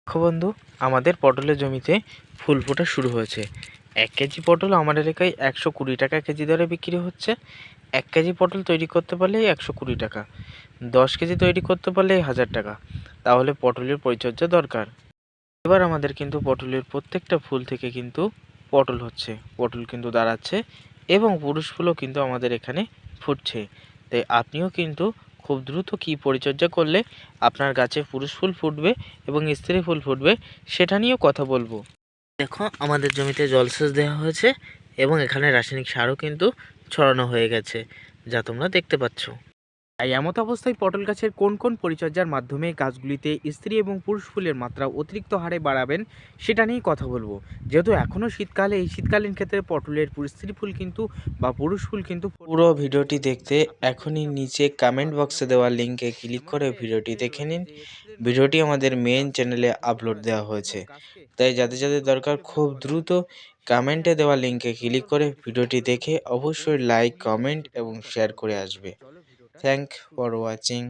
দেখো বন্ধু, আমাদের পটলের জমিতে ফুল ফোটা শুরু হয়েছে। 1 কেজি পটল আমার এলাকায় 120 টাকা কেজি দরে বিক্রি হচ্ছে। 1 কেজি পটল তৈরি করতে পারলে 120 টাকা, 10 কেজি তৈরি করতে পারলে 1000 টাকা। তাহলে পটলের পরিচর্যা দরকার। এবার আমাদের কিন্তু পটলের প্রত্যেকটা ফুল থেকে কিন্তু পটল হচ্ছে, পটল কিন্তু দাঁড়াচ্ছে এবং পুরুষ ফুলও কিন্তু আমাদের এখানে ফুটছে। তাই আপনিও কিন্তু খুব দ্রুত কী পরিচর্যা করলে আপনার গাছে পুরুষ ফুল ফুটবে এবং স্ত্রী ফুল ফুটবে সেটা নিয়েও কথা বলবো। দেখো, আমাদের জমিতে জলসেচ দেওয়া হয়েছে এবং এখানে রাসায়নিক সারও কিন্তু ছড়ানো হয়ে গেছে, যা তোমরা দেখতে পাচ্ছ। তাই এমত অবস্থায় পটল গাছের কোন কোন পরিচর্যার মাধ্যমে গাছগুলিতে স্ত্রী এবং পুরুষ ফুলের মাত্রা অতিরিক্ত হারে বাড়াবেন সেটা নিয়েই কথা বলবো। যেহেতু এখনও শীতকালে, এই শীতকালীন ক্ষেত্রে পটলের স্ত্রী ফুল কিন্তু বা পুরুষ ফুল কিন্তু পুরো ভিডিওটি দেখতে এখনই নিচে কমেন্ট বক্সে দেওয়া লিঙ্কে ক্লিক করে ভিডিওটি দেখে নিন। ভিডিওটি আমাদের মেন চ্যানেলে আপলোড দেওয়া হয়েছে, তাই যাদের যাদের দরকার খুব দ্রুত কমেন্টে দেওয়া লিঙ্কে ক্লিক করে ভিডিওটি দেখে অবশ্যই লাইক, কমেন্ট এবং শেয়ার করে আসবে। Thank for watching.